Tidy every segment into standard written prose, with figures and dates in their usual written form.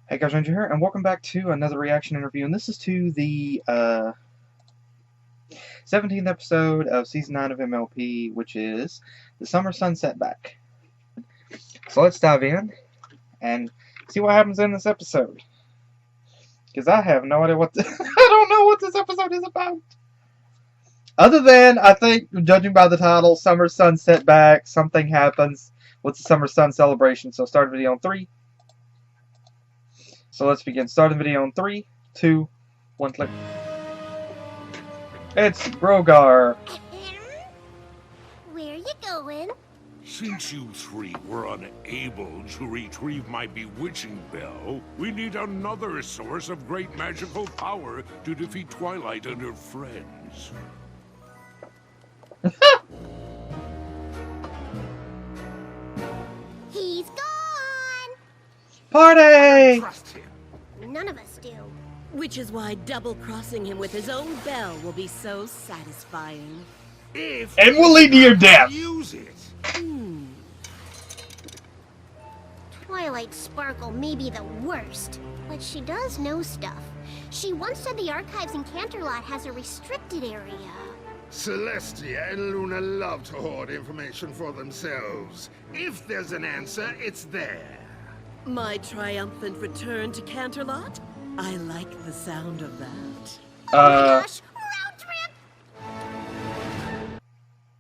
Hey guys, Ranger here, and welcome back to another reaction interview, and this is to the 17th episode of Season 9 of MLP, which is the Summer Sun Setback. So let's dive in and see what happens in this episode. Because I have no idea what I don't know what this episode is about. Other than, I think, judging by the title, Summer Sun Setback, something happens with the Summer Sun celebration. So start the video on 3. So let's begin. Start the video in 3, 2, 1, click. It's Brogar. Where you going? Since you three were unable to retrieve my bewitching bell, we need another source of great magical power to defeat Twilight and her friends. He's gone! Party! Trust him. None of us do. Which is why double-crossing him with his own bell will be so satisfying. And will lead to your death. Use it. Twilight Sparkle may be the worst, but she does know stuff. She once said the archives in Canterlot has a restricted area. Celestia and Luna love to hoard information for themselves. If there's an answer, it's there. My triumphant return to Canterlot? I like the sound of that. Oh my gosh! Round trip!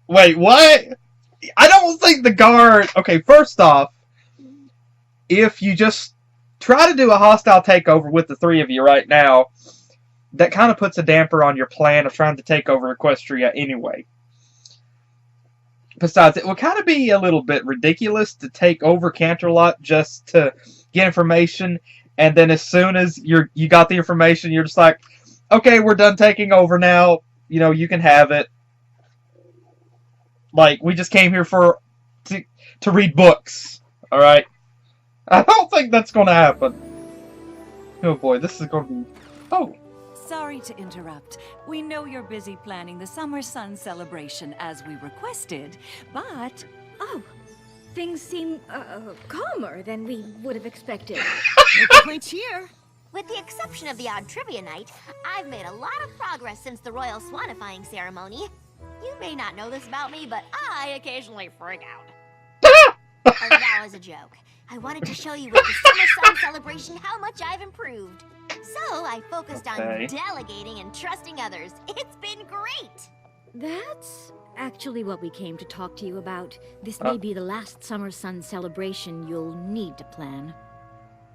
Wait, what? I don't think the guard... Okay, first off, if you just try to do a hostile takeover with the three of you right now, that kind of puts a damper on your plan of trying to take over Equestria anyway. Besides, it would kind of be a little bit ridiculous to take over Canterlot just to get information, and then as soon as you got the information, you're just like, okay, we're done taking over now. You know, you can have it. Like, we just came here to read books. Alright? I don't think that's going to happen. Oh boy, this is going to be... Oh. Sorry to interrupt. We know you're busy planning the Summer Sun celebration as we requested, but... Oh, things seem, calmer than we would have expected. No complaints here. With the exception of the odd trivia night, I've made a lot of progress since the royal swanifying ceremony. You may not know this about me, but I occasionally freak out. Oh, that was a joke. I wanted to show you with the Summer Sun celebration how much I've improved. So I focused on delegating and trusting others. It's been great! That's actually what we came to talk to you about. This may be the last Summer Sun celebration you'll need to plan.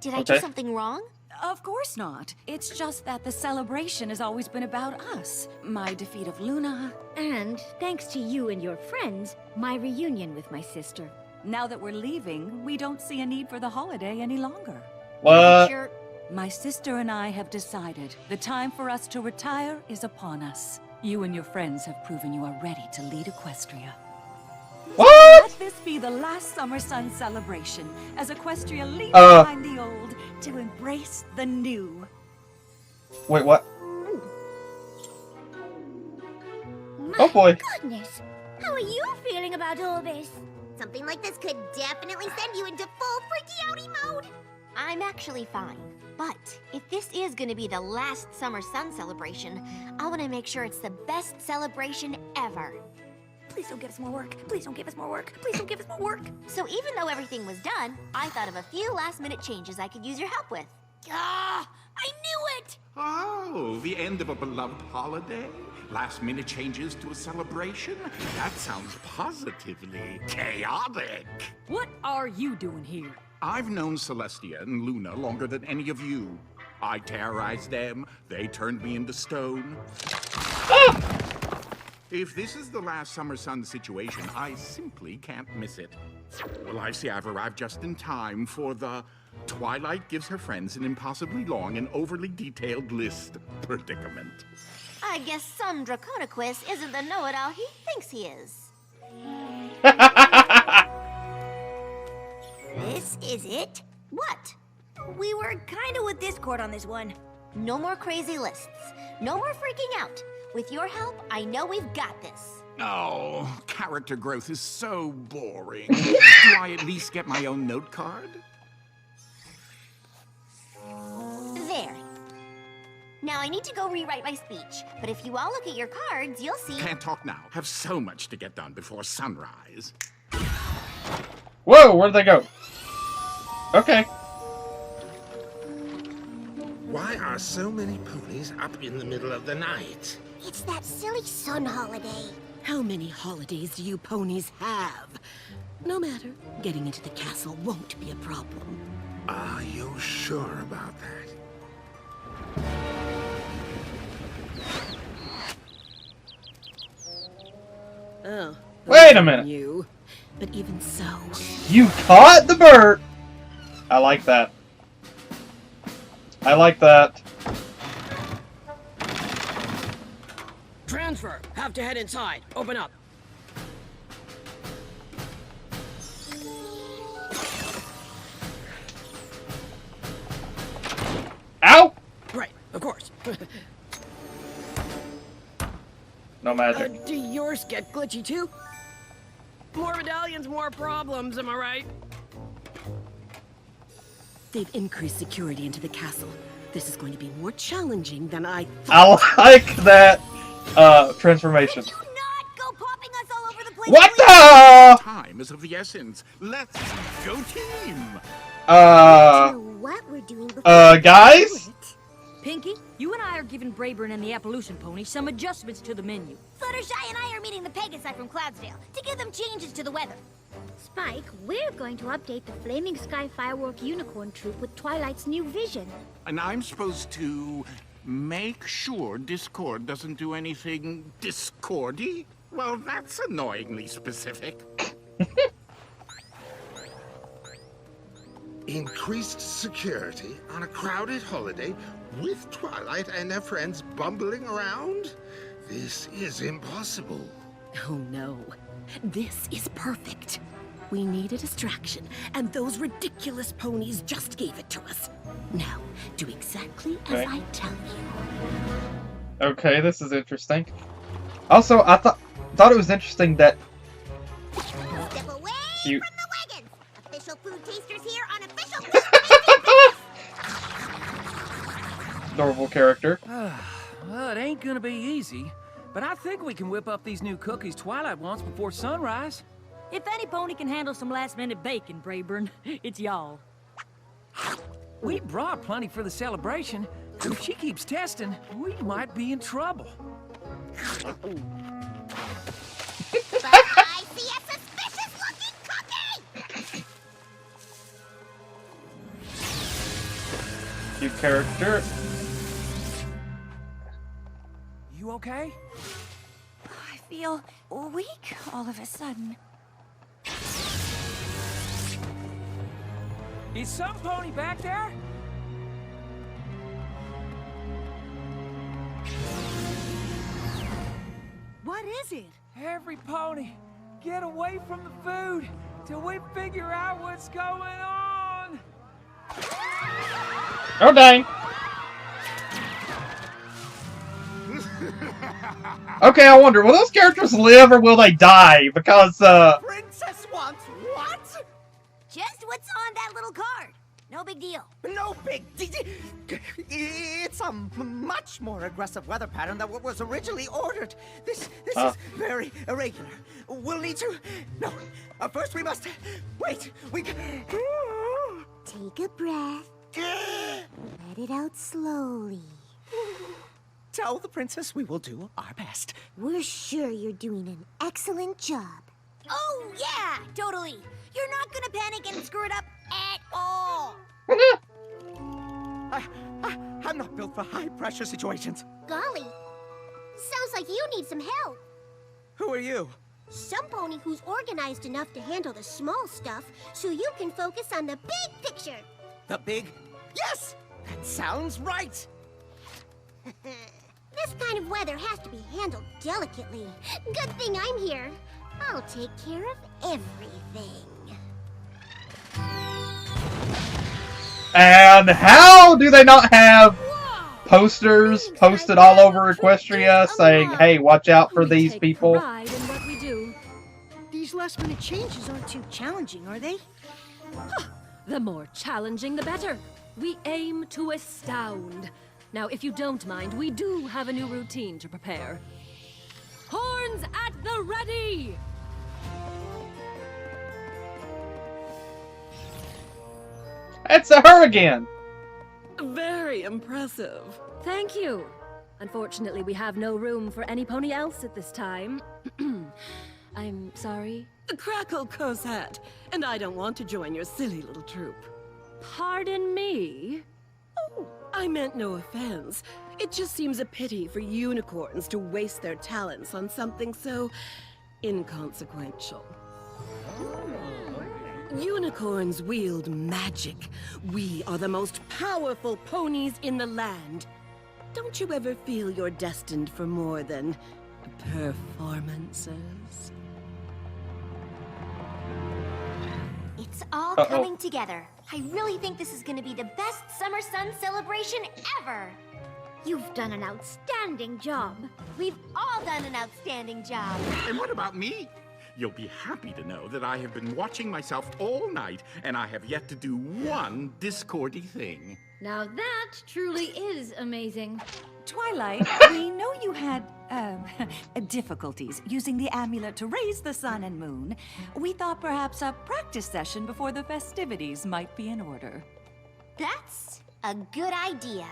Did I do something wrong? Of course not. It's just that the celebration has always been about us. My defeat of Luna. And, thanks to you and your friends, my reunion with my sister. Now that we're leaving, we don't see a need for the holiday any longer. What? My sister and I have decided the time for us to retire is upon us. You and your friends have proven you are ready to lead Equestria. What? Let this be the last Summer Sun celebration, as Equestria leaves behind the old to embrace the new. Wait, what? My Oh boy. goodness! How are you feeling about all this? Something like this could definitely send you into full freaky outy mode. I'm actually fine. But if this is going to be the last Summer Sun celebration, I want to make sure it's the best celebration ever. Please don't give us more work. Please don't give us more work. Please don't give us more work. So even though everything was done, I thought of a few last-minute changes I could use your help with. Ah! I knew it! Oh, the end of a beloved holiday? Last-minute changes to a celebration? That sounds positively chaotic. What are you doing here? I've known Celestia and Luna longer than any of you. I terrorized them, they turned me into stone. If this is the last Summer Sun situation, I simply can't miss it. Well, I see I've arrived just in time for the Twilight gives her friends an impossibly long and overly detailed list predicament. I guess some Draconequus isn't the know-it-all he thinks he is. This is it? What? We were kinda with Discord on this one. No more crazy lists. No more freaking out. With your help, I know we've got this. Oh, character growth is so boring. Do I at least get my own note card? Now I need to go rewrite my speech, but if you all look at your cards, you'll see... Can't talk now. Have so much to get done before sunrise. Whoa, where'd they go? Okay. Why are so many ponies up in the middle of the night? It's that silly sun holiday. How many holidays do you ponies have? No matter, getting into the castle won't be a problem. Are you sure about that? Oh. Wait a minute. You. But even so... You caught the bird! I like that. I like that. Transfer! Have to head inside. Open up. Ow! Right, of course. No magic. Do yours get glitchy too? More medallions, more problems, am I right? They've increased security into the castle. This is going to be more challenging than I thought. I like that transformation. Do not go popping us all over the place. What please. the? Time is of the essence. Let's go team! What we're doing before guys? Pinky, you and I are giving Brayburn and the Appalachian Pony some adjustments to the menu. Fluttershy and I are meeting the Pegasi from Cloudsdale to give them changes to the weather. Spike, we're going to update the Flaming Sky Firework Unicorn Troop with Twilight's new vision. And I'm supposed to make sure Discord doesn't do anything discordy? Well, that's annoyingly specific. Increased security on a crowded holiday with Twilight and her friends bumbling around? This is impossible. Oh no. This is perfect. We need a distraction, and those ridiculous ponies just gave it to us. Now, do exactly as Okay. I tell you. Okay, this is interesting. Also, I thought it was interesting that Step away You- from the wagons. Official food tasters here on official food tasting. adorable character. Well, it ain't gonna be easy, but I think we can whip up these new cookies Twilight wants before sunrise. If any pony can handle some last-minute bacon, Brayburn, it's y'all. We brought plenty for the celebration. If she keeps testing, we might be in trouble. But I see a suspicious-looking cookie. Cute character. You okay? I feel weak all of a sudden. Is some pony back there? What is it? Every pony, get away from the food till we figure out what's going on. Oh dang. Okay, I wonder, will those characters live or will they die? Because, Princess wants what? Just what's on that little card. No big deal. No big It's a much more aggressive weather pattern than what was originally ordered. This is very irregular. We'll need to... No, first we must... Wait, we... Take a breath. Let it out slowly. Tell the princess we will do our best. We're sure you're doing an excellent job. Oh, yeah, totally. You're not gonna panic and screw it up at all. I'm not built for high-pressure situations. Golly, sounds like you need some help. Who are you? Some pony who's organized enough to handle the small stuff so you can focus on the big picture. The big... Yes! That sounds right! This kind of weather has to be handled delicately. Good thing I'm here. I'll take care of everything. and how do they not have posters posted all over Equestria saying, hey, watch out for these people? Pride in what we do. These last-minute changes aren't too challenging, are they? The more challenging, the better. We aim to astound. Now, if you don't mind, we do have a new routine to prepare. Horns at the ready! It's a her again! Very impressive. Thank you. Unfortunately, we have no room for any pony else at this time. I'm sorry. Crackle Cosette, and I don't want to join your silly little troop. Pardon me? Oh, I meant no offense. It just seems a pity for unicorns to waste their talents on something so inconsequential. Unicorns wield magic. We are the most powerful ponies in the land. Don't you ever feel you're destined for more than performances? It's all coming together. I really think this is going to be the best Summer Sun celebration ever. You've done an outstanding job. We've all done an outstanding job. And what about me? You'll be happy to know that I have been watching myself all night, and I have yet to do one discordy thing. Now that truly is amazing. Twilight, we know you had, difficulties using the amulet to raise the sun and moon. We thought perhaps a practice session before the festivities might be in order. That's a good idea.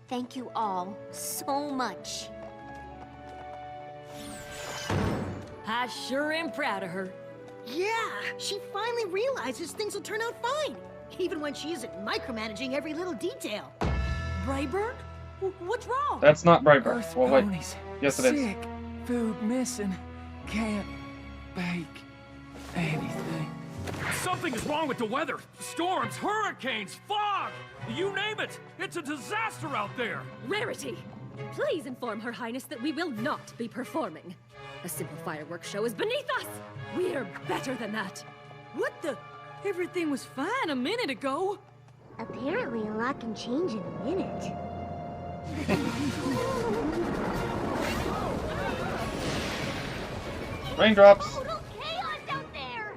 Thank you all so much. I sure am proud of her. Yeah, she finally realizes things will turn out fine, even when she isn't micromanaging every little detail. Brayburn? What's wrong? That's not Brayburn. Earth Well, wait. ponies. Yes, it is. Sick. Food missing. Can't bake anything. Something is wrong with the weather. Storms, hurricanes, fog. You name it. It's a disaster out there. Rarity! Please inform Her Highness that we will not be performing. A simple fireworks show is beneath us! We're better than that! What the? Everything was fine a minute ago! Apparently, a lot can change in a minute. Raindrops. Total chaos out there!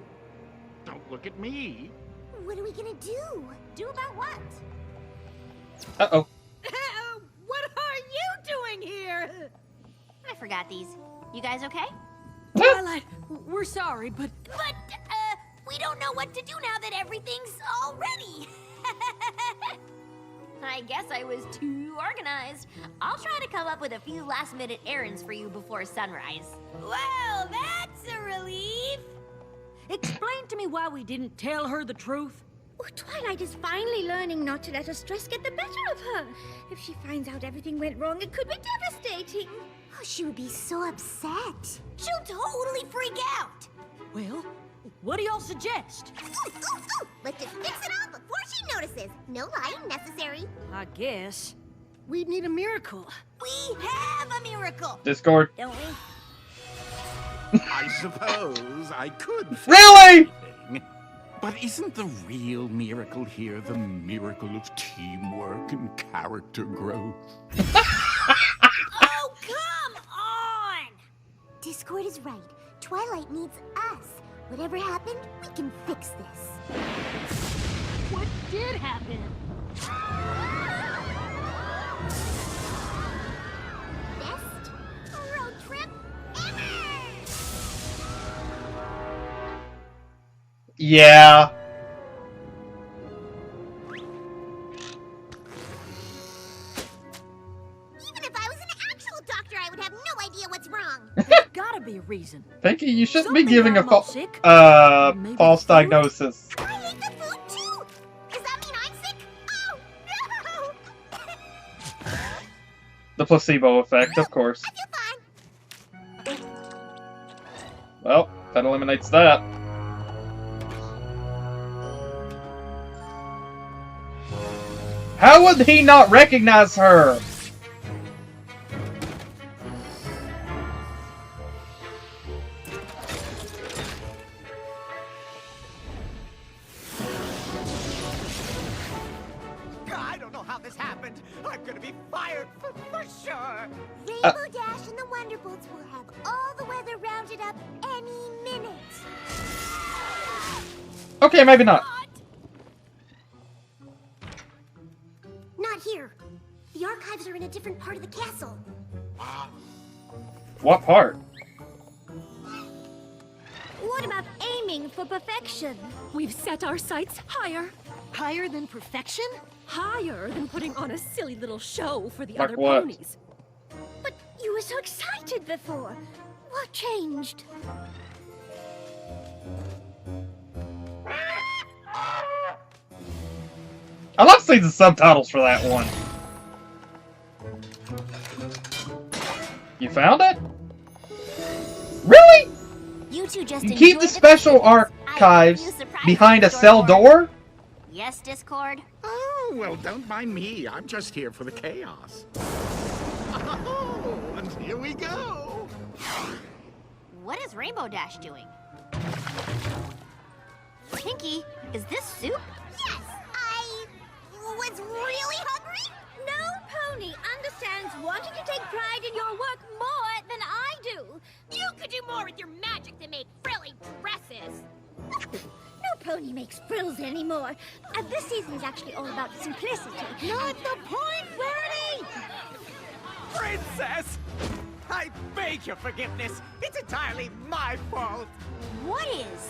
Don't look at me. What are we gonna do? Do about what? Uh-oh. What are you doing here? I forgot these. You guys okay? Twilight, we're sorry, but We don't know what to do now that everything's all ready. I guess I was too organized. I'll try to come up with a few last-minute errands for you before sunrise. Well, that's a relief! Explain to me why we didn't tell her the truth. Oh, Twilight is finally learning not to let her stress get the better of her. If she finds out everything went wrong, it could be devastating. Oh, she would be so upset. She'll totally freak out. Well, what do y'all suggest? Let's just fix it all before she notices. No lying necessary. I guess we'd need a miracle. We have a miracle. Discord. Don't we? I suppose I could fix Really? anything. But isn't the real miracle here the miracle of teamwork and character growth? Oh, come on! Discord is right. Twilight needs us. Whatever happened, we can fix this. What did happen? Best road trip ever! Yeah. Even if I was an actual doctor, I would have no idea what's wrong. There's gotta be a reason. Pinky, you shouldn't be Something giving a got 'em all sick. Maybe false food? diagnosis. I ate the food too! Does that mean I'm sick? Oh, no! The placebo effect, of course. I feel fine. Well, that eliminates that. How would he not recognize her? I don't know how this happened. I'm gonna be fired for sure. Rainbow Dash and the Wonderbolts will have all the weather rounded up any minute. Okay, maybe not. Not here. The archives are in a different part of the castle. What part? What about aiming for perfection? We've set our sights higher. Higher than perfection? Higher than putting on a silly little show for the Like other what? ponies. But you were so excited before. What changed? I love seeing the subtitles for that one. You found it? Really? You two just You keep enjoy the special festivities. archives I have a few surprises behind in a store cell for door? you. Yes, Discord? Oh, well, don't mind me. I'm just here for the chaos. Oh, and here we go. What is Rainbow Dash doing? Pinky, is this soup? Yes, I was really hungry. No pony understands wanting to take pride in your work more than I do. You could do more with your magic than make frilly dresses. No pony makes frills anymore. This season is actually all about simplicity. Not the point, Rarity! Princess! I beg your forgiveness. It's entirely my fault. What is?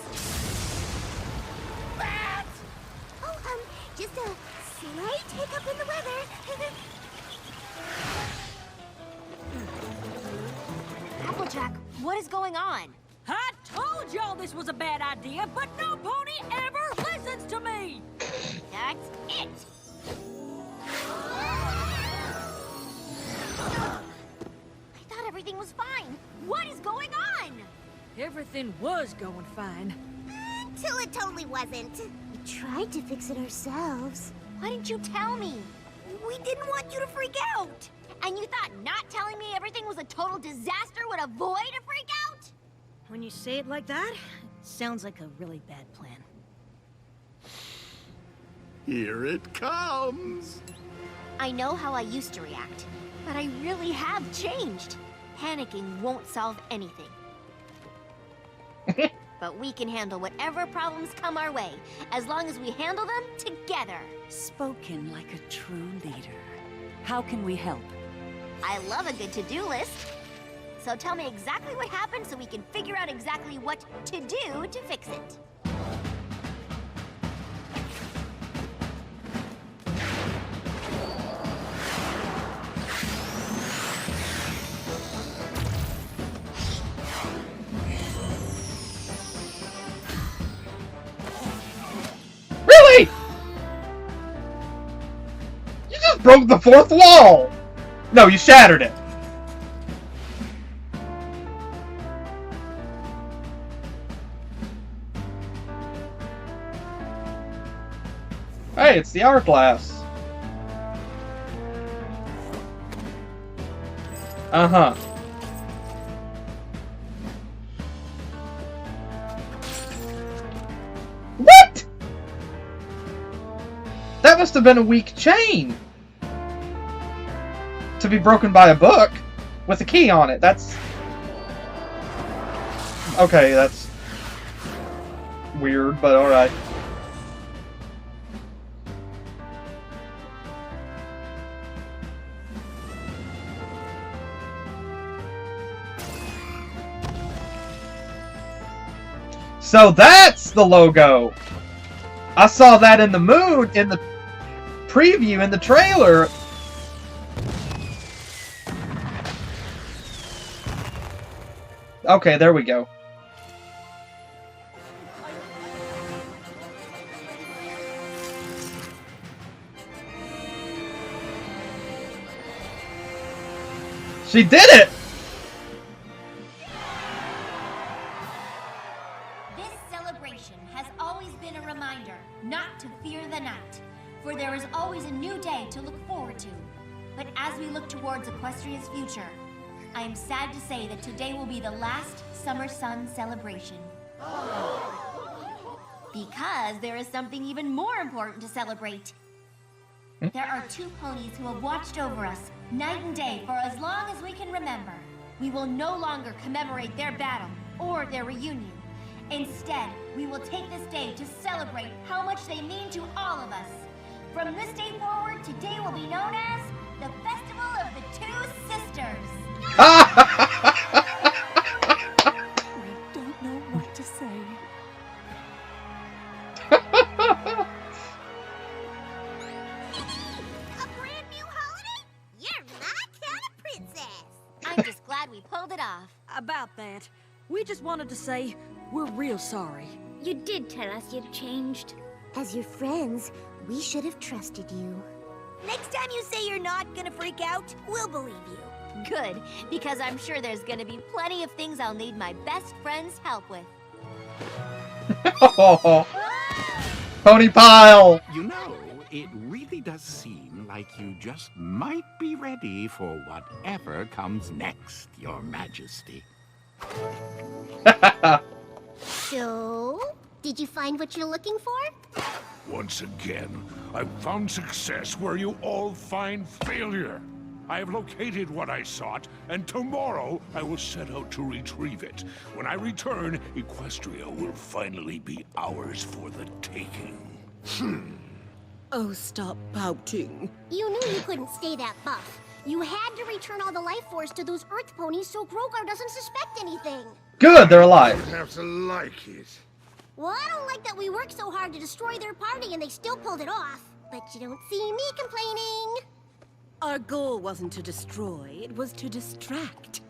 That! Oh, just a slight hiccup in the weather. Applejack, what is going on? I told y'all this was a bad idea, but no pony ever listens to me! That's it! I thought everything was fine. What is going on? Everything was going fine. Until it totally wasn't. We tried to fix it ourselves. Why didn't you tell me? We didn't want you to freak out. And you thought not telling me everything was a total disaster would avoid a freak out? When you say it like that, it sounds like a really bad plan. Here it comes. I know how I used to react, but I really have changed. Panicking won't solve anything. But we can handle whatever problems come our way, as long as we handle them together. Spoken like a true leader. How can we help? I love a good to-do list. So tell me exactly what happened so we can figure out exactly what to do to fix it. Really? You just broke the fourth wall! No, you shattered it. Hey, it's the hourglass. Uh-huh. What? That must have been a weak chain. To be broken by a book with a key on it. That's... Okay, that's weird, but alright. So that's the logo. I saw that in the moon, in the preview, in the trailer. Okay, there we go. She did it! This celebration has always been a reminder not to fear the night, for there is always a new day to look forward to. But as we look towards Equestria's future, I am sad to say that today will be the last Summer Sun celebration. Because there is something even more important to celebrate. There are two ponies who have watched over us night and day for as long as we can remember. We will no longer commemorate their battle or their reunion. Instead, we will take this day to celebrate how much they mean to all of us. From this day forward, today will be known as the Festival of the Two Sisters. I don't know what to say. A brand new holiday? You're my kind of princess. I'm just glad we pulled it off. About that, we just wanted to say we're real sorry. You did tell us you'd changed. As your friends, we should have trusted you. Next time you say you're not gonna freak out, we'll believe you. Good, because I'm sure there's gonna be plenty of things I'll need my best friend's help with. Pony pile! You know, it really does seem like you just might be ready for whatever comes next, Your Majesty. So, did you find what you're looking for? Once again, I've found success where you all find failure. I have located what I sought, and tomorrow I will set out to retrieve it. When I return, Equestria will finally be ours for the taking. Oh, stop pouting. You knew you couldn't stay that buff. You had to return all the life force to those Earth ponies so Grogar doesn't suspect anything. Good, they're alive. You have to like it. Well, I don't like that we worked so hard to destroy their party and they still pulled it off. But you don't see me complaining. Our goal wasn't to destroy, it was to distract.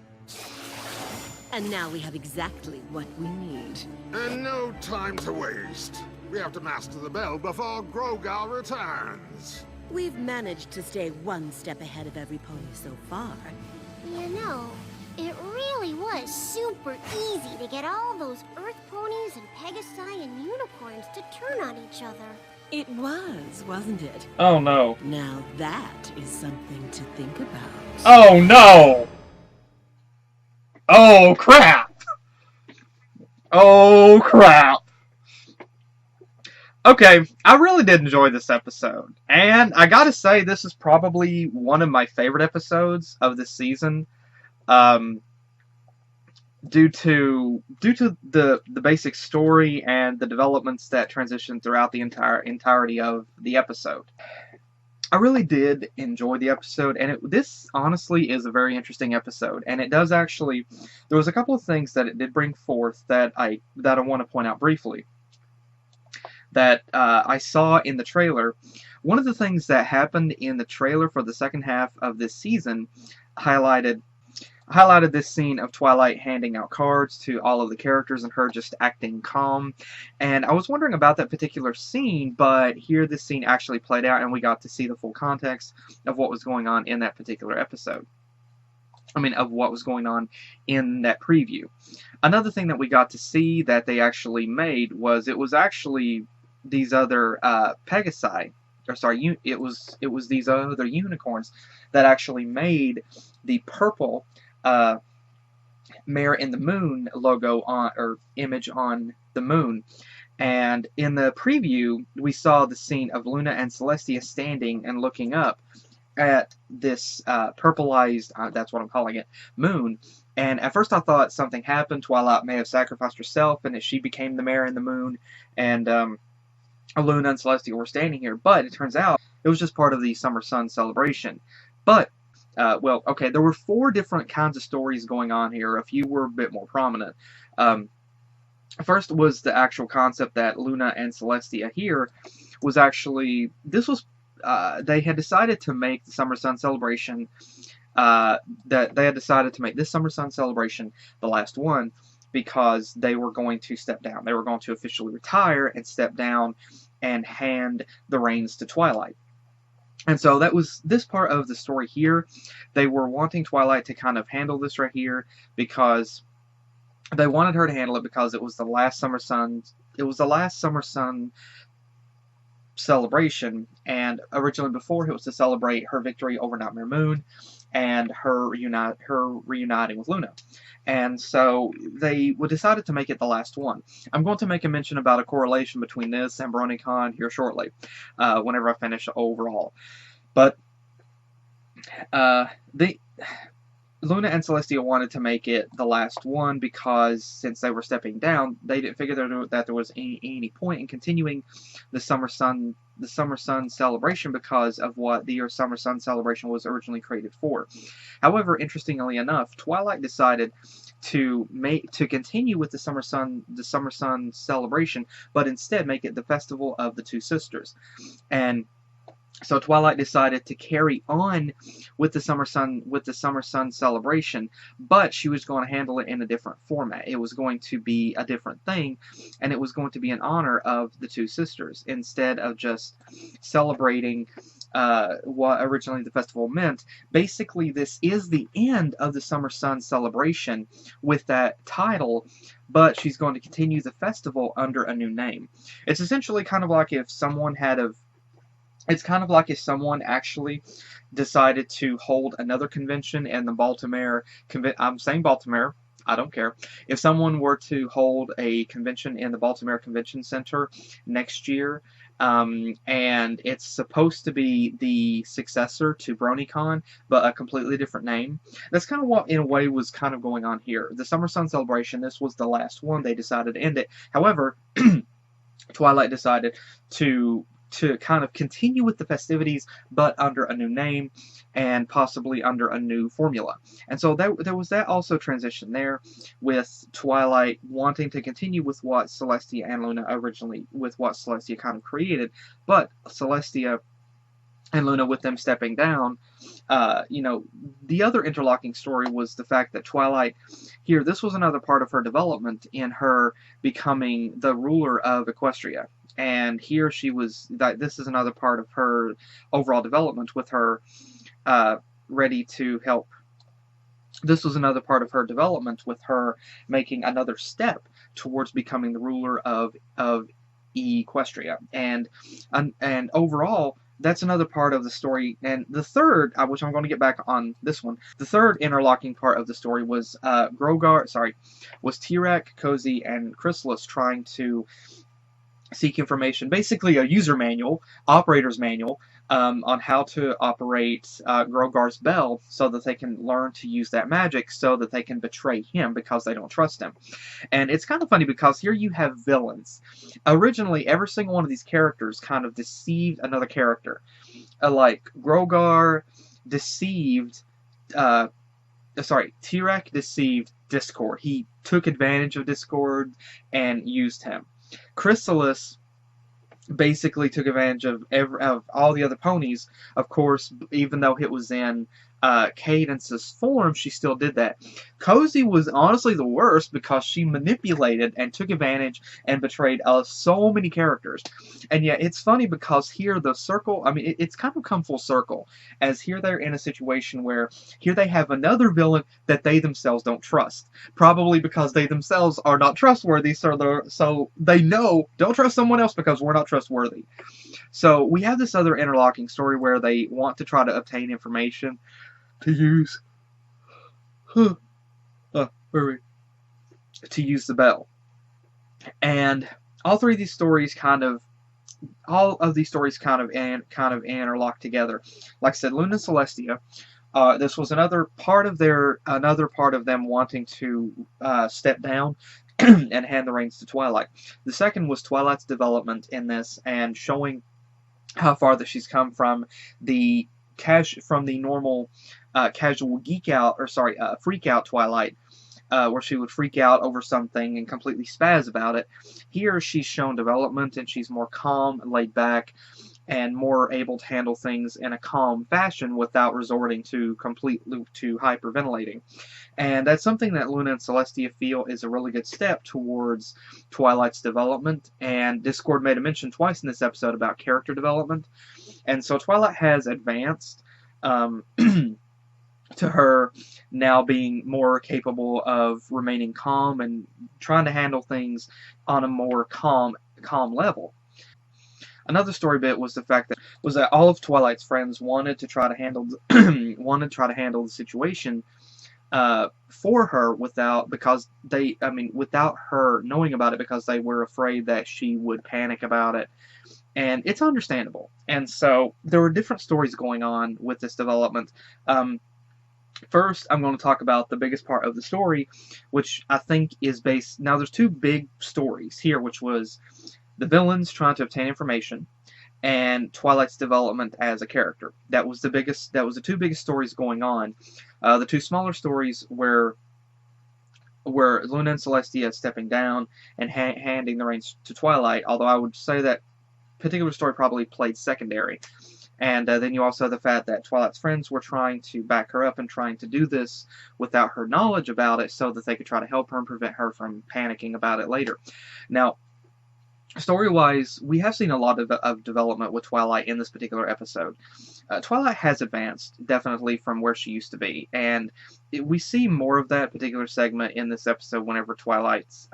And now we have exactly what we need. And no time to waste. We have to master the bell before Grogar returns. We've managed to stay one step ahead of every pony so far. You know, it really was super easy to get all those Earth ponies and Pegasi and unicorns to turn on each other. It was, wasn't it? Oh no. Now that is something to think about. Oh no! Oh crap! Oh crap! Okay, I really did enjoy this episode. And I gotta say, this is probably one of my favorite episodes of this season. Due to the basic story and the developments that transition throughout the entirety of the episode. I really did enjoy the episode, and this honestly is a very interesting episode. And it does actually, there was a couple of things that it did bring forth that I want to point out briefly. That I saw in the trailer. One of the things that happened in the trailer for the second half of this season highlighted this scene of Twilight handing out cards to all of the characters and her just acting calm. And I was wondering about that particular scene, but here this scene actually played out and we got to see the full context of what was going on in that particular episode. I mean, of what was going on in that preview. Another thing that we got to see that they actually made was it was actually these other Pegasi, or sorry, it was these other unicorns that actually made the purple Mare in the Moon logo on, or image on the moon. And in the preview, we saw the scene of Luna and Celestia standing and looking up at this purplized, that's what I'm calling it, moon. And at first I thought something happened. Twilight may have sacrificed herself and that she became the Mare in the Moon. And Luna and Celestia were standing here. But it turns out it was just part of the Summer Sun celebration. But well, okay, there were 4 different kinds of stories going on here. A few were a bit more prominent. First was the actual concept that Luna and Celestia here was actually, this was, they had decided to make the Summer Sun celebration, that they had decided to make this Summer Sun celebration the last one because they were going to step down. They were going to officially retire and step down and hand the reins to Twilight. And so that was this part of the story here. They were wanting Twilight to kind of handle this right here because they wanted her to handle it because it was the last Summer Sun. It was the last Summer Sun celebration, and originally before it was to celebrate her victory over Nightmare Moon and her reuniting with Luna. And so they decided to make it the last one. I'm going to make a mention about a correlation between this and BronyCon here shortly, whenever I finish overall. But Luna and Celestia wanted to make it the last one because since they were stepping down, they didn't figure that there was any point in continuing the Summer Sun celebration because of what the Summer Sun celebration was originally created for. However, interestingly enough, Twilight decided to continue with the Summer Sun celebration, but instead make it the Festival of the Two Sisters. And so Twilight decided to carry on with the Summer Sun celebration, but she was going to handle it in a different format. It was going to be a different thing, and it was going to be in honor of the two sisters instead of just celebrating what originally the festival meant. Basically, this is the end of the Summer Sun celebration with that title, but she's going to continue the festival under a new name. It's essentially kind of like if someone actually decided to hold another convention in the Baltimore I'm saying Baltimore, I don't care. If someone were to hold a convention in the Baltimore Convention Center next year, and it's supposed to be the successor to BronyCon, but a completely different name. That's kind of what, in a way, was kind of going on here. The Summer Sun celebration, this was the last one. They decided to end it. However, Twilight decided to kind of continue with the festivities, but under a new name and possibly under a new formula. And so there was that also transition there, with Twilight wanting to continue with what Celestia and Luna kind of created, but Celestia and Luna, with them stepping down, the other interlocking story was the fact that Twilight here, this was another part of her development in her becoming the ruler of Equestria. And here this is another part of her overall development with her ready to help. This was another part of her development with her making another step towards becoming the ruler of Equestria. And overall, that's another part of the story. And the third, which I'm going to get back on this one, the third interlocking part of the story was was Tirac, Cozy, and Chrysalis trying to seek information, basically a user manual, operator's manual, on how to operate Grogar's bell so that they can learn to use that magic so that they can betray him because they don't trust him. And it's kind of funny because here you have villains. Originally, every single one of these characters kind of deceived another character. Like Grogar deceived, Tirac deceived Discord. He took advantage of Discord and used him. Chrysalis basically took advantage of all the other ponies. Of course, even though it was in Cadence's form, she still did that. Cozy was honestly the worst because she manipulated and took advantage and betrayed so many characters. And yet, it's funny because here the circle, it's kind of come full circle, as here they're in a situation where here they have another villain that they themselves don't trust. Probably because they themselves are not trustworthy, so they know, don't trust someone else because we're not trustworthy. So we have this other interlocking story where they want to try to obtain information to use the bell. And all of these stories kind of interlock together. Like I said, Luna and Celestia, this was another part of them wanting to step down and hand the reins to Twilight. The second was Twilight's development in this and showing how far that she's come from the normal casual freak out Twilight, where she would freak out over something and completely spaz about it. Here she's shown development and she's more calm, laid back, and more able to handle things in a calm fashion without resorting to hyperventilating. And that's something that Luna and Celestia feel is a really good step towards Twilight's development. And Discord made a mention twice in this episode about character development. And so Twilight has advanced to her now being more capable of remaining calm and trying to handle things on a more calm level. Another story bit was the fact that all of Twilight's friends wanted to try to handle the situation for her without her knowing about it, because they were afraid that she would panic about it. And it's understandable. And so there were different stories going on with this development. First, I'm going to talk about the biggest part of the story, which I think is based... Now, there's two big stories here, which was the villains trying to obtain information, and Twilight's development as a character. That was the two biggest stories going on. The two smaller stories were Luna and Celestia stepping down and handing the reins to Twilight, although I would say that particular story probably played secondary. And then you also have the fact that Twilight's friends were trying to back her up and trying to do this without her knowledge about it so that they could try to help her and prevent her from panicking about it later. Now, story-wise, we have seen a lot of development with Twilight in this particular episode. Twilight has advanced, definitely, from where she used to be, and we see more of that particular segment in this episode whenever Twilight's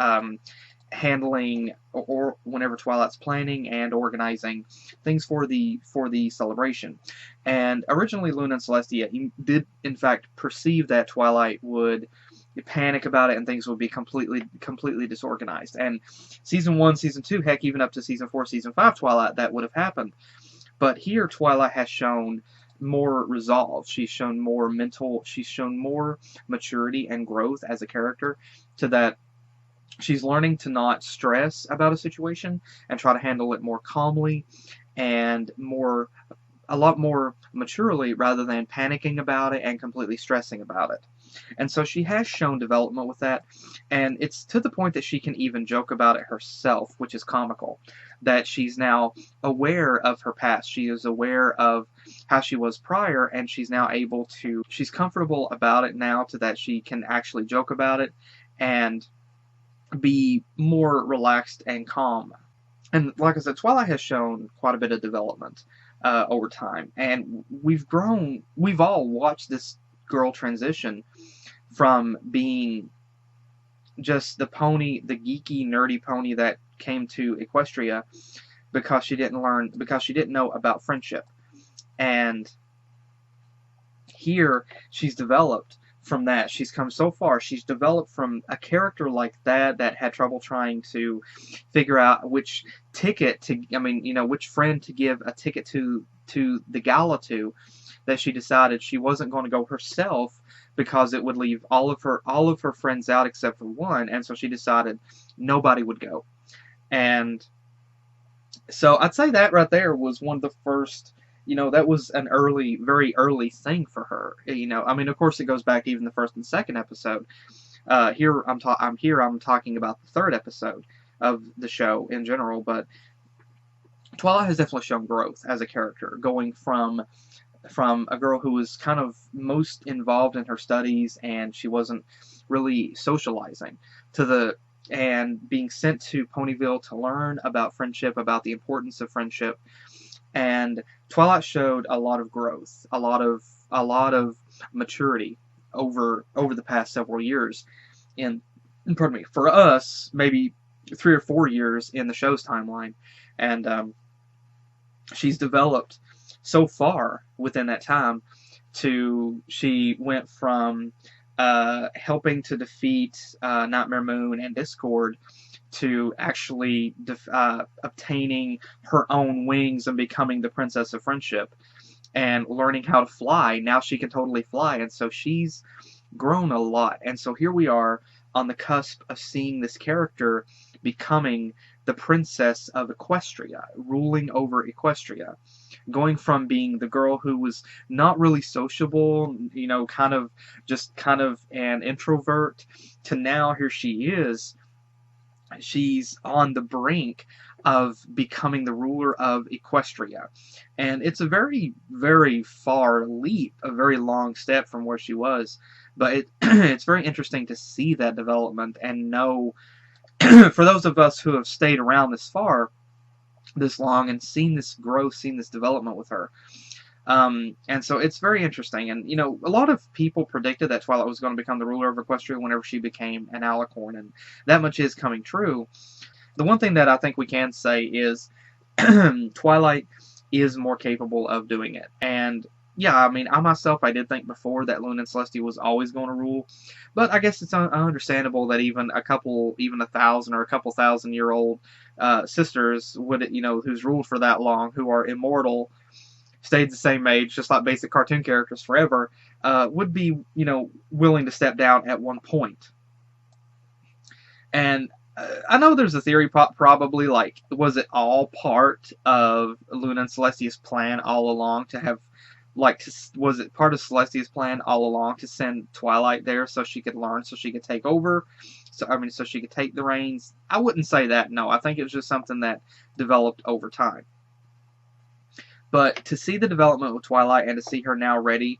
handling, or whenever Twilight's planning and organizing things for the celebration. And originally, Luna and Celestia did, in fact, perceive that Twilight would panic about it and things would be completely disorganized. And season 1, season 2, heck, even up to season 4, season 5 Twilight, that would have happened. But here, Twilight has shown more resolve. She's shown more maturity and growth as a character, to that she's learning to not stress about a situation and try to handle it more calmly and a lot more maturely, rather than panicking about it and completely stressing about it. And so she has shown development with that, and it's to the point that she can even joke about it herself, which is comical. That she's now aware of her past. She is aware of how she was prior, and she's now she's comfortable about it now, to that she can actually joke about it and be more relaxed and calm. And like I said, Twilight has shown quite a bit of development over time, and we've all watched this girl transition from being just the geeky, nerdy pony that came to Equestria because she didn't know about friendship. And here, she's developed from that. She's come so far. She's developed from a character like that had trouble trying to figure out which ticket to, which friend to give a ticket to the gala to, that she decided she wasn't going to go herself because it would leave all of her friends out except for one, and so she decided nobody would go. And so I'd say that right there was one of the first, that was an very early thing for her. Of course it goes back even the first and second episode. Here I'm talking about the third episode of the show in general, but Twilight has definitely shown growth as a character, going from a girl who was kind of most involved in her studies and she wasn't really socializing, and being sent to Ponyville to learn about friendship, about the importance of friendship. And Twilight showed a lot of growth, a lot of maturity over the past several years. Pardon me, for us, maybe 3 or 4 years in the show's timeline, and she's developed so far within that time. She went from helping to defeat Nightmare Moon and Discord to actually obtaining her own wings and becoming the Princess of Friendship and learning how to fly. Now she can totally fly, and so she's grown a lot. And so here we are on the cusp of seeing this character becoming the Princess of Equestria, ruling over Equestria, going from being the girl who was not really sociable, kind of an introvert, to now here she is. She's on the brink of becoming the ruler of Equestria. And it's a very, very far leap, a very long step from where she was. But it's very interesting to see that development and know, for those of us who have stayed around this long and seen this growth, seen this development with her. And so it's very interesting. And, a lot of people predicted that Twilight was going to become the ruler of Equestria whenever she became an alicorn, and that much is coming true. The one thing that I think we can say is Twilight is more capable of doing it. And, yeah, I myself, I did think before that Luna and Celestia was always going to rule, but I guess it's understandable that even 1,000 or a couple thousand-year-old sisters would, who's ruled for that long, who are immortal, stayed the same age, just like basic cartoon characters forever, would be, willing to step down at one point. And I know there's a theory, probably, like, was it all part of Luna and Celestia's plan all along to have, like, was it part of Celestia's plan all along to send Twilight there so she could learn, so she could take over? So she could take the reins? I wouldn't say that, no. I think it was just something that developed over time. But to see the development with Twilight and to see her now ready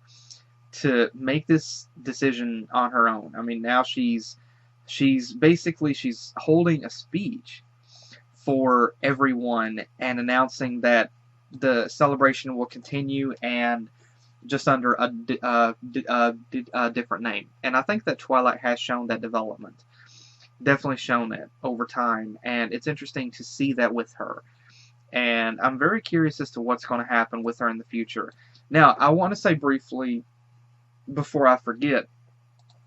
to make this decision on her own. I mean, now she's basically holding a speech for everyone and announcing that the celebration will continue and just under a different name. And I think that Twilight has shown that development. Definitely shown that over time. And it's interesting to see that with her. And I'm very curious as to what's going to happen with her in the future. Now, I want to say briefly, before I forget,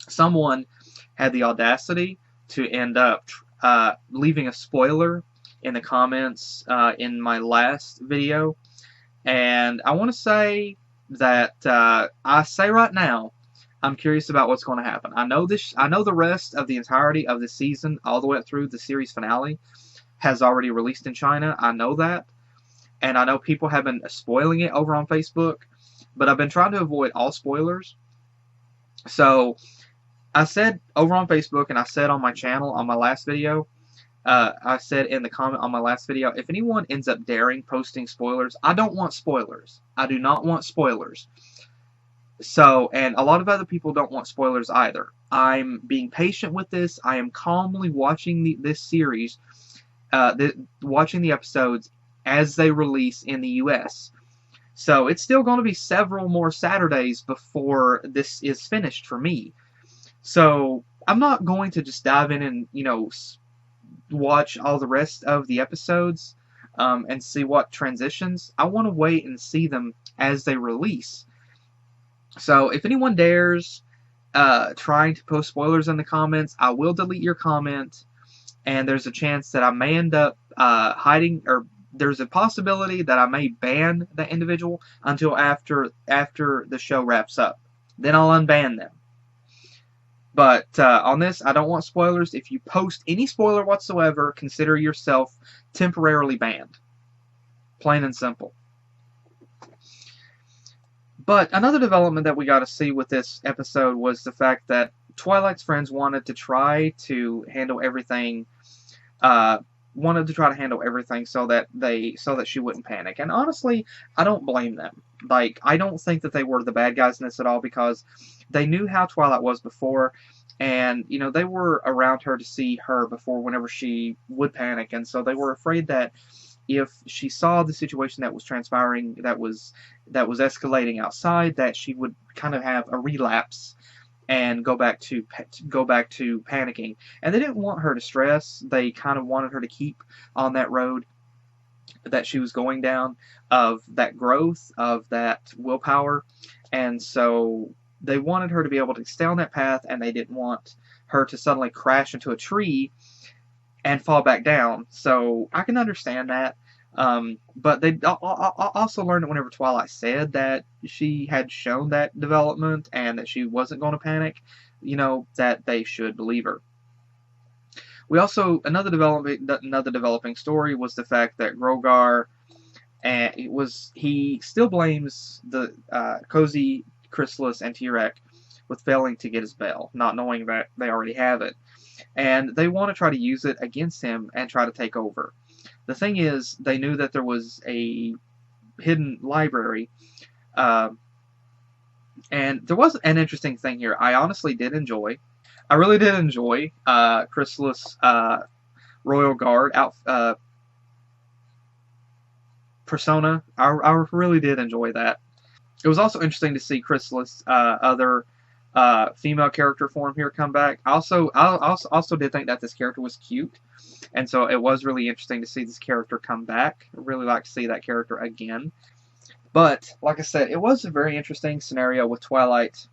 someone had the audacity to end up leaving a spoiler in the comments in my last video. And I want to say that I say right now, I'm curious about what's going to happen. I know the rest of the entirety of the season, all the way up through the series finale, has already released in China. I know that. And I know people have been spoiling it over on Facebook. But I've been trying to avoid all spoilers. So I said over on Facebook, and I said on my channel on my last video, I said in the comment on my last video, if anyone ends up daring posting spoilers, I don't want spoilers. I do not want spoilers. So, and a lot of other people don't want spoilers either. I'm being patient with this. I am calmly watching this series, watching the episodes as they release in the US. So it's still going to be several more Saturdays before this is finished for me. So I'm not going to just dive in and, watch all the rest of the episodes and see what transitions. I want to wait and see them as they release. So if anyone dares trying to post spoilers in the comments, I will delete your comment. And there's a chance that I may end up hiding, or there's a possibility that I may ban that individual until after the show wraps up. Then I'll unban them. But on this, I don't want spoilers. If you post any spoiler whatsoever, consider yourself temporarily banned. Plain and simple. But another development that we got to see with this episode was the fact that Twilight's friends wanted to try to handle everything. So that she wouldn't panic. And honestly, I don't blame them. Like, I don't think that they were the bad guys in this at all, because they knew how Twilight was before, and they were around her to see her before whenever she would panic, and so they were afraid that if she saw the situation that was transpiring, that was escalating outside, that she would kind of have a relapse and go back to panicking. And they didn't want her to stress. They kind of wanted her to keep on that road that she was going down, of that growth, of that willpower. And so they wanted her to be able to stay on that path, and they didn't want her to suddenly crash into a tree and fall back down. So I can understand that. But they also learned that whenever Twilight said that she had shown that development and that she wasn't going to panic, that they should believe her. We also, another developing story was the fact that Grogar, he still blames the Cozy, Chrysalis, and T-Rex with failing to get his bell, not knowing that they already have it. And they want to try to use it against him and try to take over. The thing is, they knew that there was a hidden library, and there was an interesting thing here. I honestly did enjoy. I really did enjoy Chrysalis' Royal Guard persona. I really did enjoy that. It was also interesting to see Chrysalis' other female character form here come back. I also did think that this character was cute, and so it was really interesting to see this character come back. I really like to see that character again. But like I said, it was a very interesting scenario with Twilight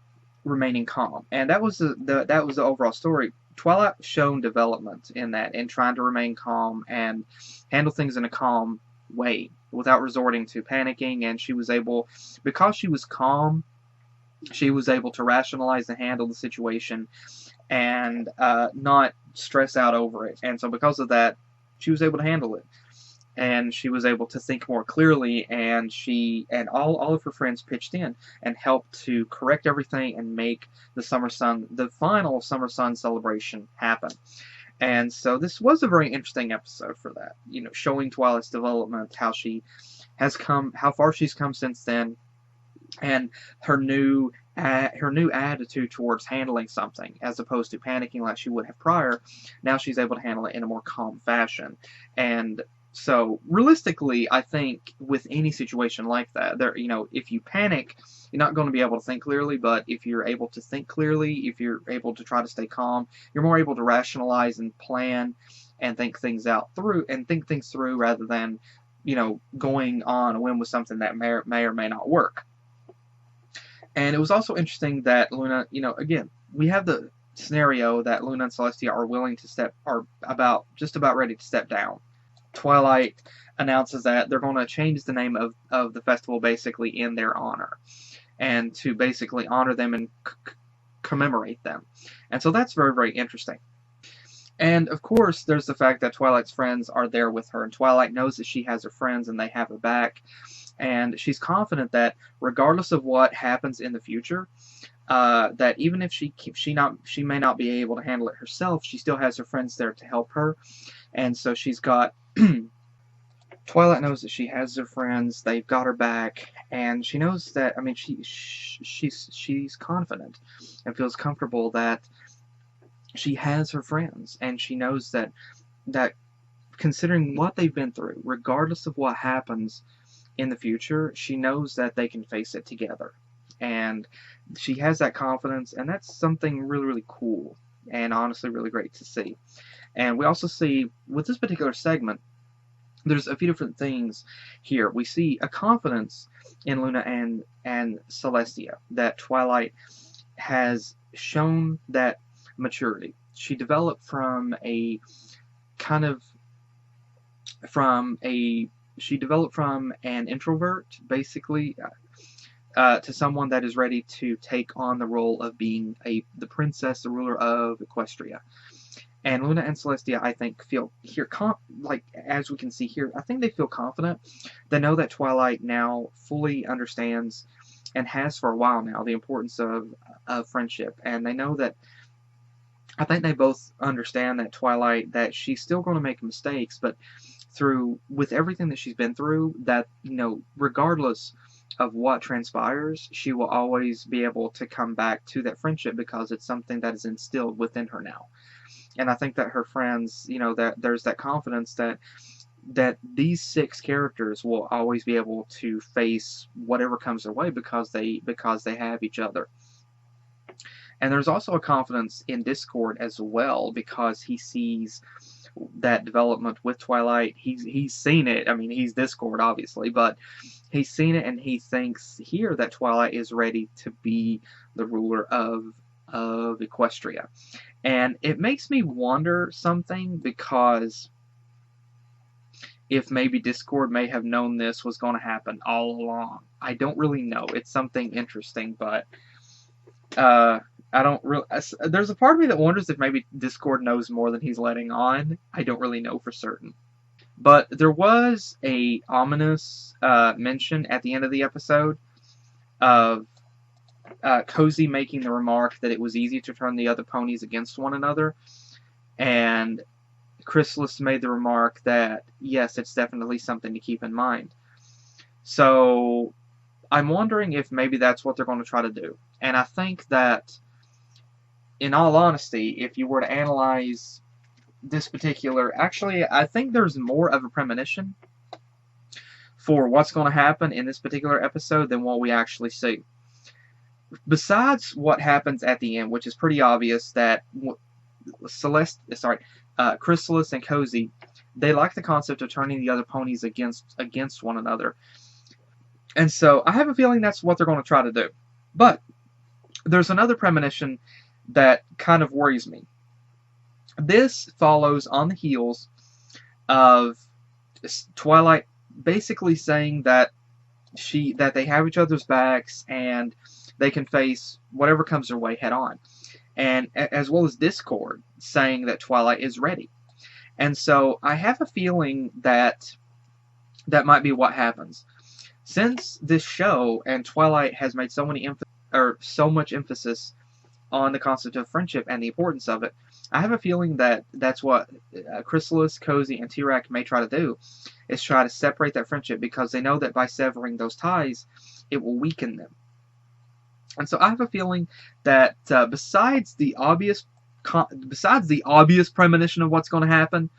remaining calm, and that was the overall story. Twilight shown development in that, in trying to remain calm and handle things in a calm way without resorting to panicking, and she was able, because she was calm she was able to rationalize and handle the situation and not stress out over it. And so because of that, she was able to handle it. And she was able to think more clearly, and all of her friends pitched in and helped to correct everything and make the final Summer Sun celebration happen. And so this was a very interesting episode for that, showing Twilight's development, how far she's come since then, and her new attitude towards handling something, as opposed to panicking like she would have prior. Now she's able to handle it in a more calm fashion. And so realistically, I think with any situation like that, if you panic, you're not going to be able to think clearly. But if you're able to think clearly, if you're able to try to stay calm, you're more able to rationalize and plan and think things through rather than going on a whim with something that may or may not work. And it was also interesting that Luna, again, we have the scenario that Luna and Celestia are just about ready to step down. Twilight announces that they're going to change the name of the festival basically in their honor, and to basically honor them and commemorate them. And so that's very, very interesting. And of course, there's the fact that Twilight's friends are there with her, and Twilight knows that she has her friends and they have her back. And she's confident that regardless of what happens in the future, that even if she may not be able to handle it herself, she still has her friends there to help her. And so she's got Twilight knows that she has her friends, they've got her back, and she knows that, she's confident and feels comfortable that she has her friends, and she knows that considering what they've been through, regardless of what happens in the future, she knows that they can face it together. And she has that confidence, and that's something really, really cool and honestly really great to see. And we also see, with this particular segment, there's a few different things here. We see a confidence in Luna and Celestia, that Twilight has shown that maturity. She developed from an introvert, basically, to someone that is ready to take on the role of being the princess, the ruler of Equestria. And Luna and Celestia, I think, feel here, as we can see here, I think they feel confident. They know that Twilight now fully understands, and has for a while now, the importance of friendship. And they know that, I think they both understand that Twilight, that she's still going to make mistakes, but with everything that she's been through, that, regardless of what transpires, she will always be able to come back to that friendship because it's something that is instilled within her now. And I think that her friends, that there's that confidence that these 6 characters will always be able to face whatever comes their way because they have each other. And there's also a confidence in Discord as well, because he sees that development with Twilight. He's seen it. I mean, he's Discord, obviously, but he's seen it, and he thinks here that Twilight is ready to be the ruler of Equestria. And it makes me wonder something, because if maybe Discord may have known this was going to happen all along. I don't really know. It's something interesting, but I don't really. There's a part of me that wonders if maybe Discord knows more than he's letting on. I don't really know for certain. But there was a ominous mention at the end of the episode of Cozy making the remark that it was easy to turn the other ponies against one another, and Chrysalis made the remark that yes, it's definitely something to keep in mind. So I'm wondering if maybe that's what they're going to try to do. And I think that, in all honesty, if you were to analyze this particular, actually, I think there's more of a premonition for what's going to happen in this particular episode than what we actually see. Besides what happens at the end, which is pretty obvious that Chrysalis and Cozy, they like the concept of turning the other ponies against one another. And so I have a feeling that's what they're going to try to do. But there's another premonition that kind of worries me. This follows on the heels of Twilight basically saying that they have each other's backs, and they can face whatever comes their way head on. And as well as Discord saying that Twilight is ready. And so I have a feeling that that might be what happens. Since this show and Twilight has made so much emphasis on the concept of friendship and the importance of it, I have a feeling that that's what Chrysalis, Cozy, and Tirac may try to do, is try to separate that friendship, because they know that by severing those ties, it will weaken them. And so I have a feeling that besides the obvious premonition of what's going to happen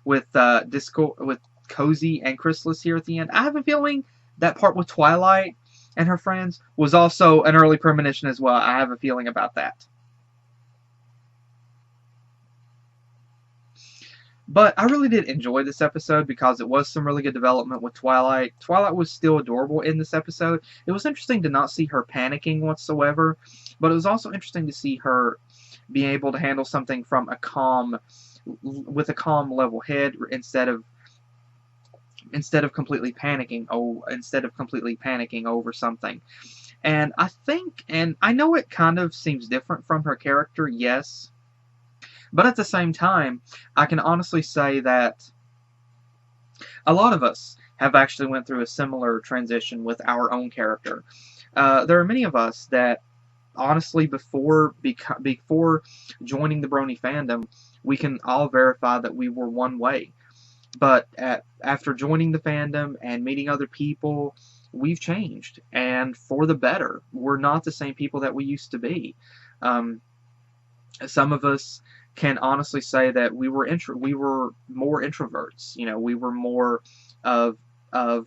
with with Cozy and Chrysalis here at the end, I have a feeling that part with Twilight and her friends was also an early premonition as well. I have a feeling about that. But I really did enjoy this episode because it was some really good development with Twilight. Twilight was still adorable in this episode. It was interesting to not see her panicking whatsoever, but it was also interesting to see her being able to handle something from with a calm level head instead of completely panicking over something. And I think, and I know it kind of seems different from her character, yes, but at the same time, I can honestly say that a lot of us have actually went through a similar transition with our own character. There are many of us that, honestly, before joining the Brony fandom, we can all verify that we were one way. But after joining the fandom and meeting other people, we've changed, and for the better. We're not the same people that we used to be. Some of us can honestly say that we were more introverts. You know, we were more of a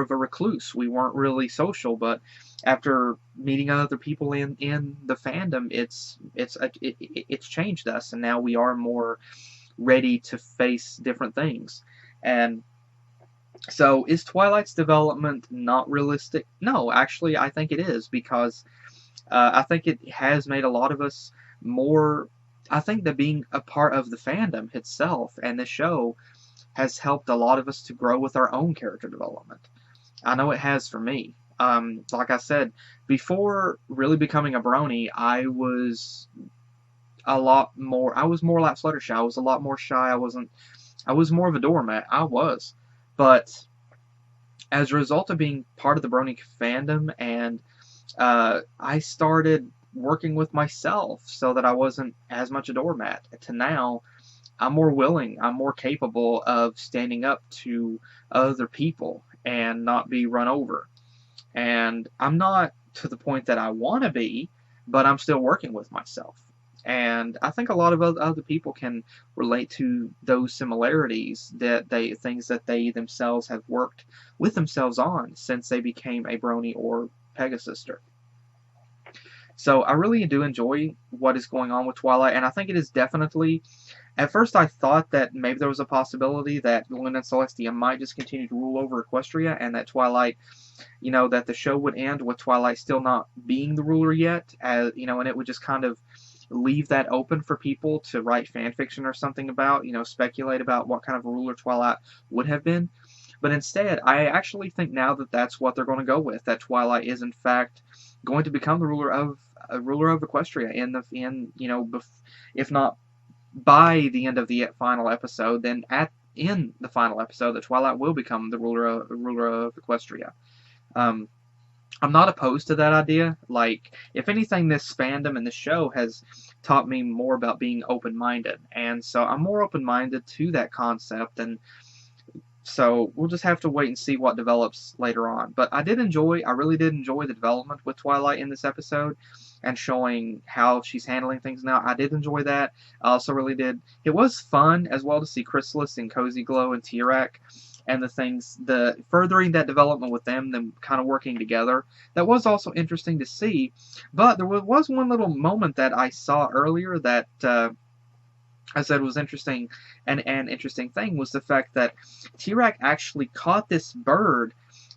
recluse. We weren't really social, but after meeting other people in the fandom, it's changed us, and now we are more ready to face different things. And so, is Twilight's development not realistic? No, actually, I think it is, because I think it has made a lot of us more. I think that being a part of the fandom itself and the show has helped a lot of us to grow with our own character development. I know it has for me. Like I said, before really becoming a Brony, I was more like Fluttershy. I was a lot more shy. I was more of a doormat. I was. But as a result of being part of the Brony fandom, and I started working with myself so that I wasn't as much a doormat, to now I'm more willing, I'm more capable of standing up to other people and not be run over. And I'm not to the point that I want to be, but I'm still working with myself. And I think a lot of other people can relate to those similarities, things that they themselves have worked with themselves on since they became a Brony or Pegasister. So I really do enjoy what is going on with Twilight, and I think it is definitely. At first, I thought that maybe there was a possibility that Luna and Celestia might just continue to rule over Equestria, and that Twilight, that the show would end with Twilight still not being the ruler yet, and it would just kind of leave that open for people to write fan fiction or something about, speculate about what kind of a ruler Twilight would have been. But instead, I actually think now that that's what they're going to go with, that Twilight is in fact going to become the ruler of Equestria if not by the end of the final episode, then in the final episode, that Twilight will become the ruler of Equestria. I'm not opposed to that idea. Like, if anything, this fandom and this show has taught me more about being open-minded, and so I'm more open-minded to that concept, and so we'll just have to wait and see what develops later on. But I really did enjoy the development with Twilight in this episode, and showing how she's handling things now. I did enjoy that. I also really did. It was fun as well to see Chrysalis and Cozy Glow and Tirac, and the furthering that development with them kind of working together. That was also interesting to see. But there was one little moment that I saw earlier that I said was interesting, and an interesting thing was the fact that Tirac actually caught this bird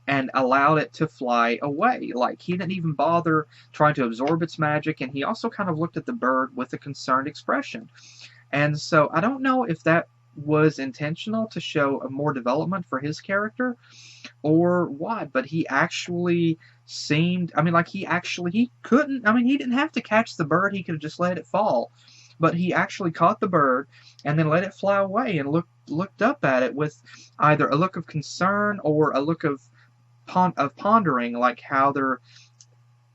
and allowed it to fly away. Like, he didn't even bother trying to absorb its magic, and he also kind of looked at the bird with a concerned expression. And so I don't know if that was intentional to show a more development for his character or what, but he actually seemed, I mean, like he couldn't, I mean, he didn't have to catch the bird, he could have just let it fall, but he actually caught the bird and then let it fly away and looked up at it with either a look of concern or a look of pondering, like how they're,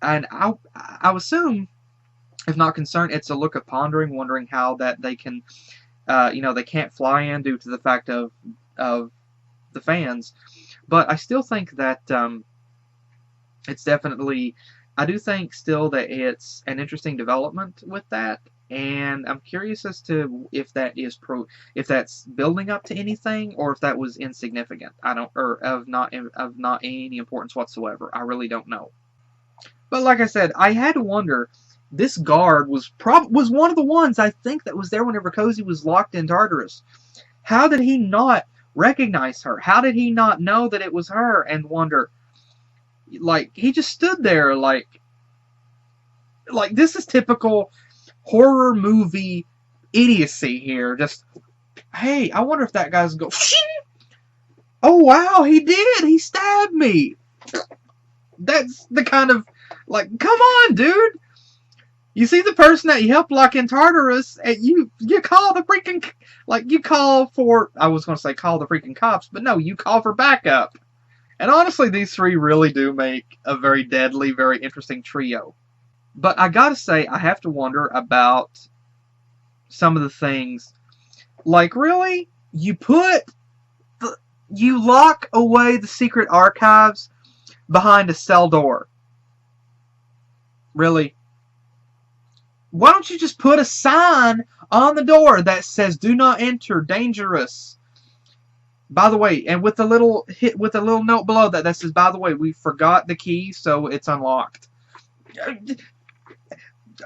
and I assume, if not concerned, it's a look of pondering, wondering how that they can, they can't fly in due to the fact of the fans. But I still think that it's definitely, I do think still that it's an interesting development with that, and I'm curious as to if that is if that's building up to anything or if that was insignificant. I don't, or of not any importance whatsoever. I really don't know. But like I said, I had to wonder. This guard was one of the ones I think that was there whenever Cozy was locked in Tartarus. How did he not recognize her? How did he not know that it was her and wonder? Like, he just stood there like this is typical horror movie idiocy here. Just, hey, I wonder if that guy's go. Oh wow, he did. He stabbed me. That's the kind of, like, come on, dude. You see the person that you helped lock in Tartarus, and you call the freaking, like, you call for, I was going to say call the freaking cops, but no, you call for backup. And honestly, these three really do make a very deadly, very interesting trio. But I gotta say, I have to wonder about some of the things. Like, really? You lock away the secret archives behind a cell door. Really? Why don't you just put a sign on the door that says "Do not enter, dangerous"? By the way, and with a little note below that says, "By the way, we forgot the key, so it's unlocked."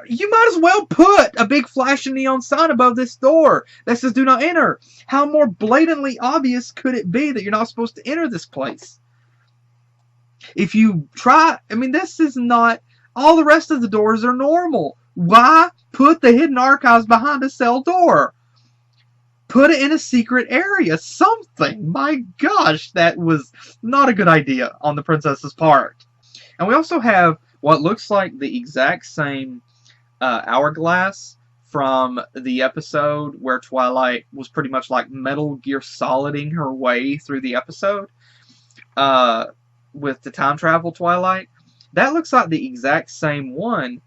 You might as well put a big flashing neon sign above this door that says "Do not enter." How more blatantly obvious could it be that you're not supposed to enter this place? If you try, I mean, this is not, all the rest of the doors are normal. Why put the hidden archives behind a cell door? Put it in a secret area. Something. My gosh, that was not a good idea on the princess's part. And we also have what looks like the exact same hourglass from the episode where Twilight was pretty much like Metal Gear Soliding her way through the episode with the time travel Twilight. That looks like the exact same one.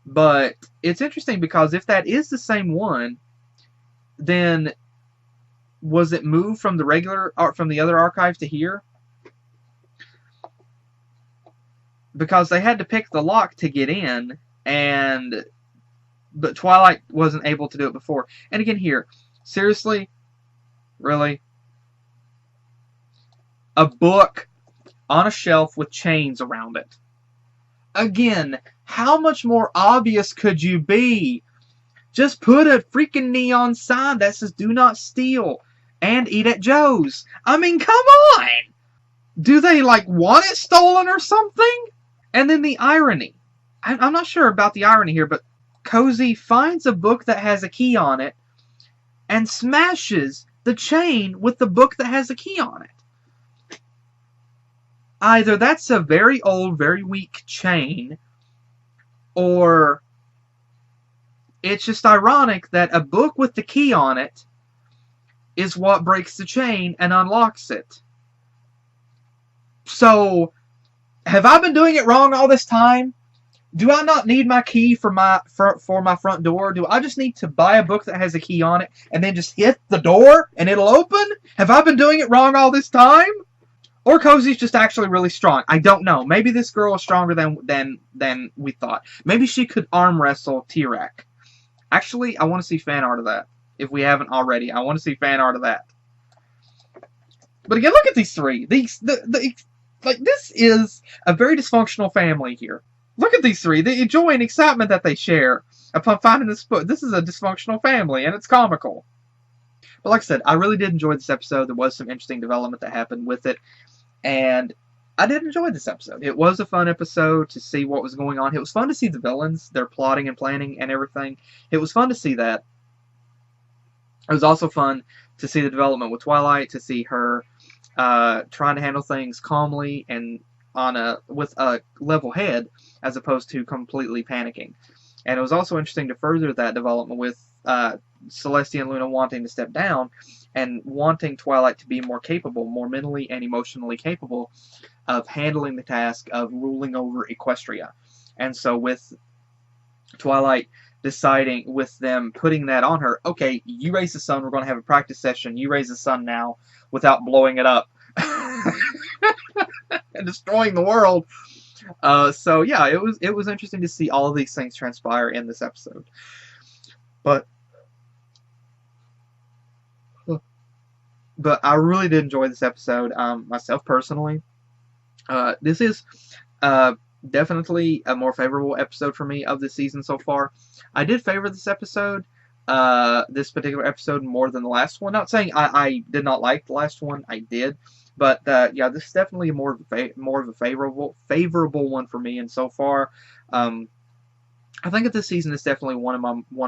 But it's interesting because if that is the same one, then was it moved from the other archive to here? Because they had to pick the lock to get in, but Twilight wasn't able to do it before. And again here, seriously? Really? A book on a shelf with chains around it. Again, how much more obvious could you be? Just put a freaking neon sign that says "Do not steal" and "Eat at Joe's." I mean, come on! Do they, like, want it stolen or something? And then the irony. I'm not sure about the irony here, but Cozy finds a book that has a key on it and smashes the chain with the book that has a key on it. Either that's a very old, very weak chain, or it's just ironic that a book with the key on it is what breaks the chain and unlocks it. So, have I been doing it wrong all this time? Do I not need my key for my front door? Do I just need to buy a book that has a key on it and then just hit the door and it'll open? Have I been doing it wrong all this time? Or Cozy's just actually really strong. I don't know. Maybe this girl is stronger than we thought. Maybe she could arm wrestle T-Rex. Actually, I want to see fan art of that. If we haven't already, I want to see fan art of that. But again, look at these three. Like, this is a very dysfunctional family here. Look at these three. The joy and excitement that they share upon finding this book. This is a dysfunctional family, and it's comical. But like I said, I really did enjoy this episode. There was some interesting development that happened with it. And I did enjoy this episode. It was a fun episode to see what was going on. It was fun to see the villains, their plotting and planning and everything. It was fun to see that. It was also fun to see the development with Twilight, to see her trying to handle things calmly and with a level head, as opposed to completely panicking. And it was also interesting to further that development with Celestia and Luna wanting to step down and wanting Twilight to be more capable, more mentally and emotionally capable of handling the task of ruling over Equestria. And so with Twilight deciding, with them putting that on her, okay, you raise the sun, we're going to have a practice session, you raise the sun now, without blowing it up and destroying the world. So yeah, it was interesting to see all of these things transpire in this episode. But I really did enjoy this episode, myself personally. This is definitely a more favorable episode for me of the season so far. I did favor this episode, this particular episode, more than the last one. Not saying I did not like the last one, I did. But yeah, this is definitely more of a favorable one for me. And so far, I think that this season is definitely one of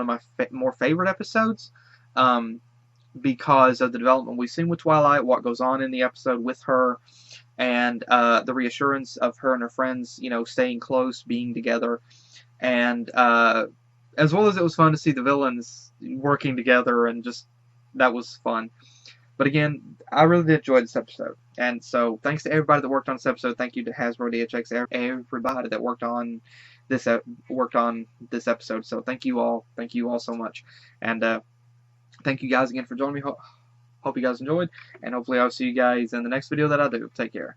my more favorite episodes, because of the development we've seen with Twilight, what goes on in the episode with her, and the reassurance of her and her friends, you know, staying close, being together, and as well as it was fun to see the villains working together, and just that was fun. But again, I really did enjoy this episode. And so, thanks to everybody that worked on this episode. Thank you to Hasbro, DHX, everybody that worked on this episode. So, thank you all. Thank you all so much. And thank you guys again for joining me. Hope you guys enjoyed. And hopefully I'll see you guys in the next video that I do. Take care.